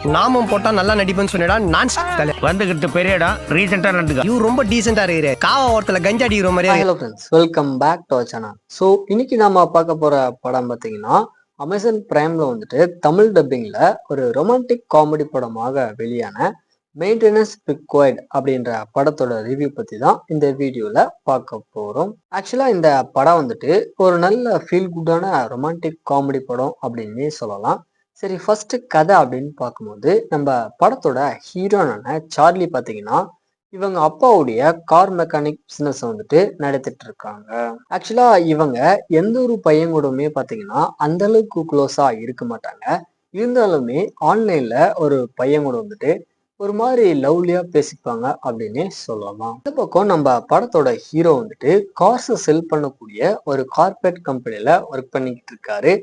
நாமும் போட்டா நல்லா நடிப்பேன்னு சொன்னடா. நான் வந்துகிட்டு பெரிய இடம் ரீசெண்டா நடந்துக்க. இவ ரொம்ப டீசெண்டா இருக்கிற காவா ஓரத்துல கஞ்சா அடிக்கிற மாதிரியே. Hello friends, welcome back to our channel. So இன்னைக்கு நாம பார்க்க போற படம் பார்த்தீங்கன்னா அமேசான் பிரைம்ல வந்துட்டு தமிழ் டப்பிங்ல ஒரு ரொமான்டிக் காமெடி படமாக வெளியான மெயின்டெனன்ஸ் ரிக்வயர்ட் அப்படின்ற படத்தோட ரிவ்யூ பத்தி தான் இந்த வீடியோல பார்க்க போறோம். ஆக்சுவலா இந்த படம் வந்துட்டு ஒரு நல்ல ஃபீல் குட்டான ரொமான்டிக் காமெடி படம் அப்படின்னே சொல்லலாம். சரி, ஃபர்ஸ்ட் கதை அப்படின்னு பார்க்கும்போது நம்ம படத்தோட ஹீரோனான சார்லி பார்த்தீங்கன்னா இவங்க அப்பாவுடைய கார் மெக்கானிக் பிசினஸ் வந்துட்டு நடத்திட்டு இருக்காங்க. ஆக்சுவலா இவங்க எந்த ஒரு பையன் கூடமே பாத்தீங்கன்னா அந்த அளவுக்கு க்ளோஸா இருக்க மாட்டாங்க. இருந்தாலுமே ஆன்லைன்ல ஒரு பையன் கூட வந்துட்டு ஒரு மாதிரி லவ்லியா பேசிப்பாங்க அப்படின்னே சொல்லலாம். இந்த பக்கம் நம்ம படத்தோட ஹீரோ வந்துட்டு கார்ஸ் செல் பண்ணக்கூடிய ஒரு கார்பரேட் கம்பெனில ஒர்க் பண்ணிக்கிட்டு இருக்காரு.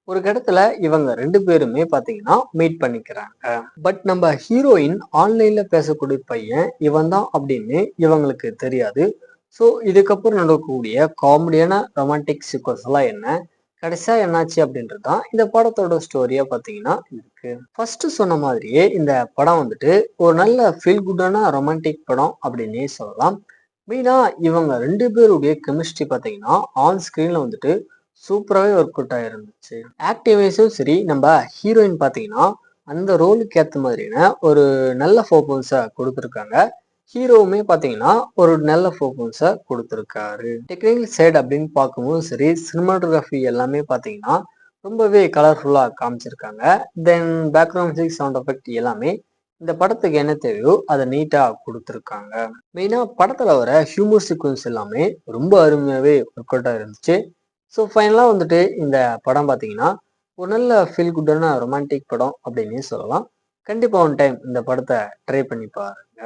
ஒரு இடத்துல இவங்க ரெண்டு பேருமே பாத்தீங்கன்னா மீட் பண்ணிக்கிறாங்க. பட் நம்ம ஹீரோயின் ஆன்லைன்ல பேசக்கூடிய பையன் இவன் தான் அப்படின்னு இவங்களுக்கு தெரியாது. ஸோ இதுக்கப்புறம் நடக்கக்கூடிய காமெடியான ரொமான்டிக் சீக்வன்ஸ் எல்லாம் என்ன, கடைசியா என்னாச்சு அப்படின்றது தான் இந்த படத்தோட ஸ்டோரியா பாத்தீங்கன்னா இருக்கு. ஃபர்ஸ்ட் சொன்ன மாதிரியே இந்த படம் வந்துட்டு ஒரு நல்ல ஃபீல் குட்டான ரொமான்டிக் படம் அப்படின்னே சொல்லலாம். மெயினா இவங்க ரெண்டு பேருடைய கெமிஸ்ட்ரி பாத்தீங்கன்னா ஆன் ஸ்கிரீன்ல வந்துட்டு சூப்பராகவே ஒர்க் அவுட் ஆயிருந்துச்சு. ஆக்டிங் வைஸும் சரி, நம்ம ஹீரோயின் பார்த்தீங்கன்னா அந்த ரோலுக்கு ஏற்ற மாதிரியான ஒரு நல்ல பர்ஃபார்மன்ஸை கொடுத்துருக்காங்க. ஹீரோவுமே பார்த்தீங்கன்னா ஒரு நல்ல பர்ஃபார்மன்ஸை கொடுத்துருக்காரு. டெக்னிக்கல் சைடு அப்படின்னு பார்க்கும்போது சரி, சினிமாட்டோகிராஃபி எல்லாமே பார்த்தீங்கன்னா ரொம்பவே கலர்ஃபுல்லாக காமிச்சிருக்காங்க. தென் பேக்ரவுண்ட் மியூசிக், சவுண்ட் எஃபெக்ட் எல்லாமே இந்த படத்துக்கு என்ன தேவையோ அதை நீட்டாக கொடுத்துருக்காங்க. மெயினாக படத்தில் வர ஹியூமர் சீக்வன்ஸ் எல்லாமே ரொம்ப அருமையாகவே ஒர்க் அவுட் ஆயிருந்துச்சு. ஸோ ஃபைனலாக வந்துட்டு இந்த படம் பார்த்தீங்கன்னா ஒரு நல்ல ஃபீல் குட்டான ரொமான்டிக் படம் அப்படின்னே சொல்லலாம். கண்டிப்பாக ஒன் டைம் இந்த படத்தை ட்ரை பண்ணி பாருங்க.